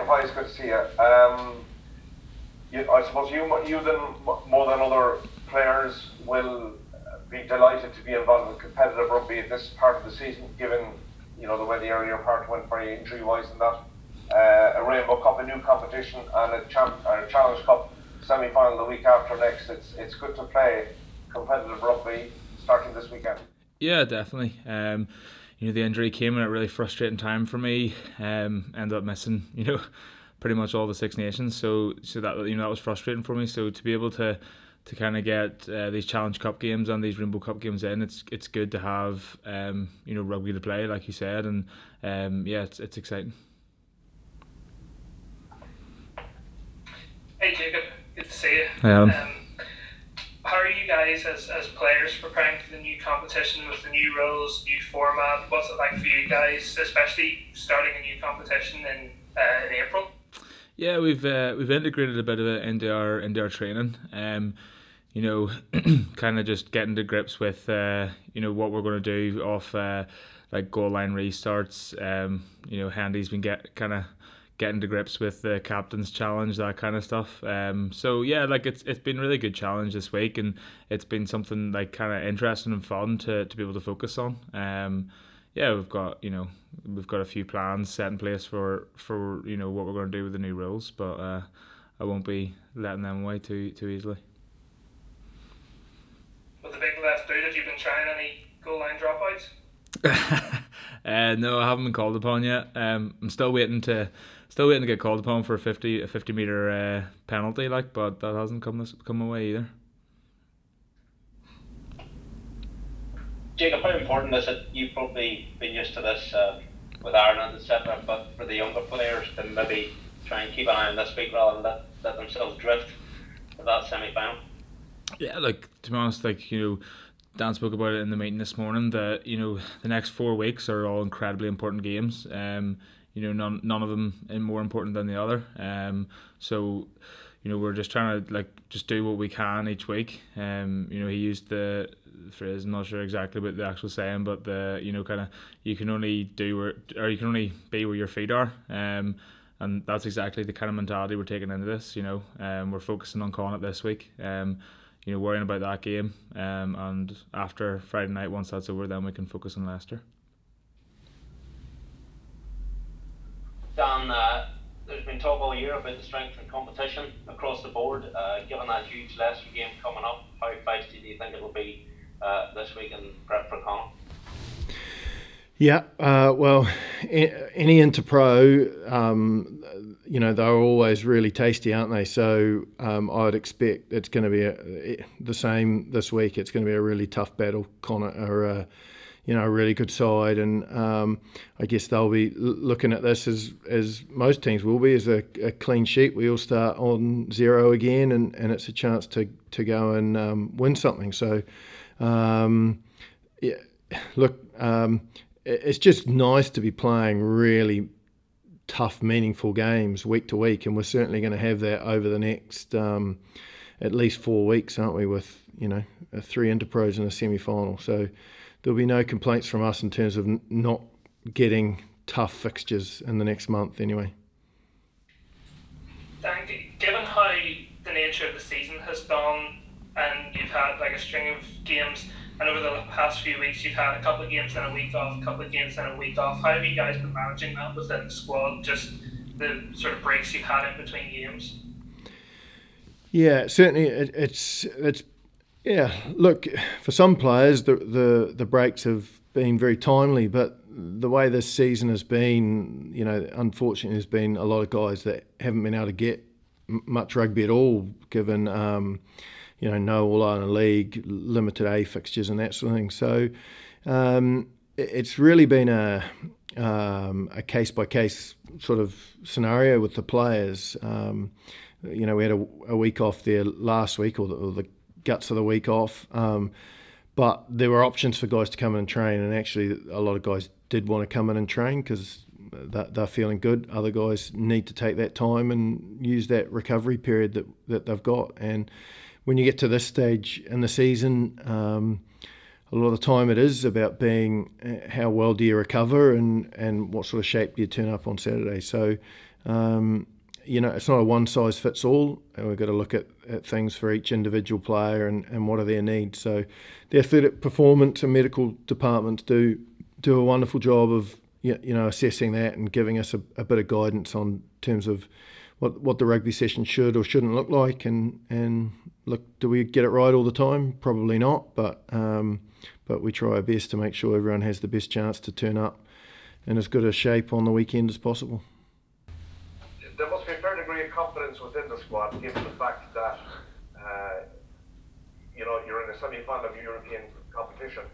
Hi, it's good to see you. I suppose you more than other players will be delighted to be involved in competitive rugby at this part of the season, given the way the earlier part went very injury-wise and that. A Rainbow Cup, a new competition, and a Challenge Cup semi-final the week after next. It's good to play competitive rugby starting this weekend. Yeah, definitely. The injury came at a really frustrating time for me. Ended up missing, pretty much all the Six Nations. So that that was frustrating for me. So to be able to kind of get these Challenge Cup games and these Rainbow Cup games in, it's good to have rugby to play, like you said, and it's exciting. Hey Jacob, good to see you. How are you guys as players preparing for the new competition with the new rules, new format? What's it like for you guys, especially starting a new competition in April? Yeah, we've integrated a bit of it into our training. Kind of just getting to grips with what we're going to do off like goal line restarts. Handy's been getting to grips with the captain's challenge, that kind of stuff. It's been a really good challenge this week, and it's been something like kind of interesting and fun to be able to focus on. We've got a few plans set in place for what we're going to do with the new rules, but I won't be letting them away too easily. With the big left boot, have you been trying any goal line dropouts? No, I haven't been called upon yet. I'm still waiting to get called upon for a 50 meter penalty, but that hasn't come my way either. Jacob, how important is it? You've probably been used to this with Ireland, etc. But for the younger players to maybe try and keep an eye on this week rather than let themselves drift for that semi-final. Yeah, to be honest, Dan spoke about it in the meeting this morning that the next 4 weeks are all incredibly important games. None of them are more important than the other. So we're just trying to just do what we can each week. He used the phrase, I'm not sure exactly what the actual saying, but you can only be where your feet are. And that's exactly the kind of mentality we're taking into this. We're focusing on Connacht this week. Worrying about that game, and after Friday night, once that's over, then we can focus on Leicester. Dan, there's been talk all year about the strength and competition across the board. Given that huge Leicester game coming up, how feisty do you think it'll be this week in prep for Connacht? Yeah, well, any Interpro, they're always really tasty, aren't they? So I'd expect it's going to be the same this week. It's going to be a really tough battle. Connacht are a really good side, and I guess they'll be looking at this as most teams will be, as a clean sheet. We all start on 0 again, and it's a chance to go and win something. So, it's just nice to be playing really tough, meaningful games week to week, and we're certainly going to have that over the next at least 4 weeks, aren't we? With 3 Interpros in a semi-final, so there'll be no complaints from us in terms of not getting tough fixtures in the next month, anyway. Dan, given how the nature of the season has gone, and you've had a string of games, and over the past few weeks you've had a couple of games and a week off, how have you guys been managing that within the squad, just the sort of breaks you've had in between games? Yeah, certainly it's look, for some players the breaks have been very timely, but the way this season has been, unfortunately there's been a lot of guys that haven't been able to get much rugby at all, given no All-Ireland League, limited A fixtures and that sort of thing. So it's really been a case-by-case sort of scenario with the players. We had a week off there last week, or the guts of the week off. But there were options for guys to come in and train, and actually a lot of guys did want to come in and train because they're feeling good. Other guys need to take that time and use that recovery period that they've got. And when you get to this stage in the season, a lot of the time it is about being how well do you recover and what sort of shape do you turn up on Saturday. So It's not a one size fits all. We've got to look at things for each individual player and what are their needs. So the athletic performance and medical departments do a wonderful job of assessing that and giving us a bit of guidance on terms of what the rugby session should or shouldn't look like. And look, do we get it right all the time? Probably not, but we try our best to make sure everyone has the best chance to turn up in as good a shape on the weekend as possible. There must be a fair degree of confidence within the squad, given the fact that you're in a semi-final of European competition.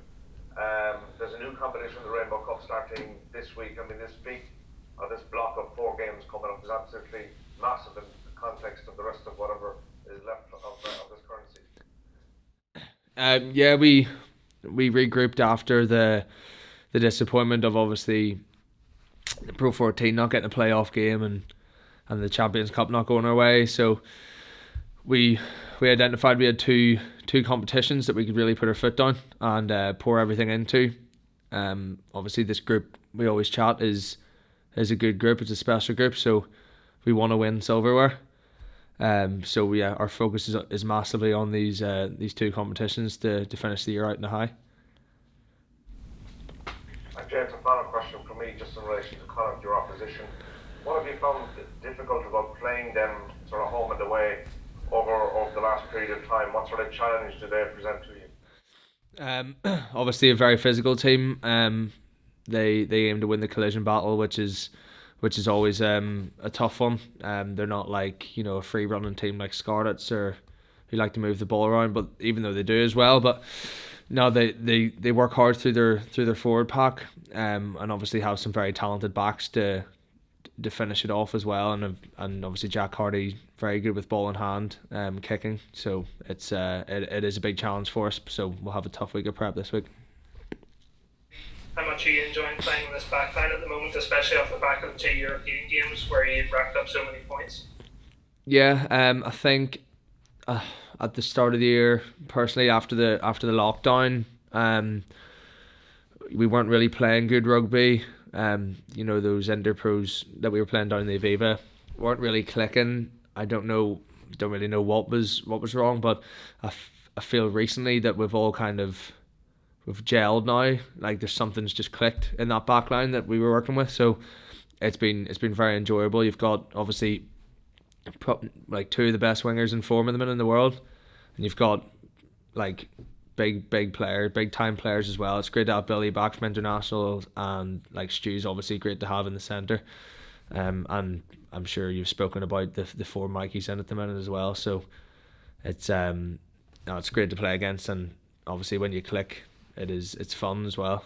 There's a new competition, the Rainbow Cup, starting this week. I mean, this block of 4 games coming up is absolutely massive in the context of the rest of whatever is left of this current season. We regrouped after the disappointment of obviously the Pro14 not getting a playoff game and the Champions Cup not going our way. So we identified we had two competitions that we could really put our foot down and pour everything into. Obviously this group we always chat is a good group. It's a special group, so we want to win silverware. Our focus is massively on these 2 competitions to finish the year out in a high. And James, a final question from me, just in relation to Connacht, your opposition. What have you found difficult about playing them sort of home and away over the last period of time? What sort of challenge do they present to you? Obviously a very physical team. They aim to win the collision battle, which is always a tough one. They're not like a free running team like Scarlets or who like to move the ball around, but even though they do as well, but no, they work hard through their forward pack, and obviously have some very talented backs to finish it off as well, and obviously Jack Hardy very good with ball in hand, kicking. So it is a big challenge for us. So we'll have a tough week of prep this week. How much are you enjoying playing in this backline at the moment, especially off the back of the 2 European games where you've racked up so many points? Yeah, I think at the start of the year, personally after the lockdown, we weren't really playing good rugby. Those interpros that we were playing down in the Aviva weren't really clicking. Don't really know what was wrong, but I feel recently that we've all kind of we've gelled now. Like there's something's just clicked in that back line that we were working with. So it's been very enjoyable. You've got obviously like 2 of the best wingers in form at the minute in the world, and you've got like big players, big time players as well. It's great to have Billy back from internationals, and like Stu's obviously great to have in the centre. And I'm sure you've spoken about the 4 Mikeys in at the minute as well. So it's great to play against, and obviously when you click, it's fun as well.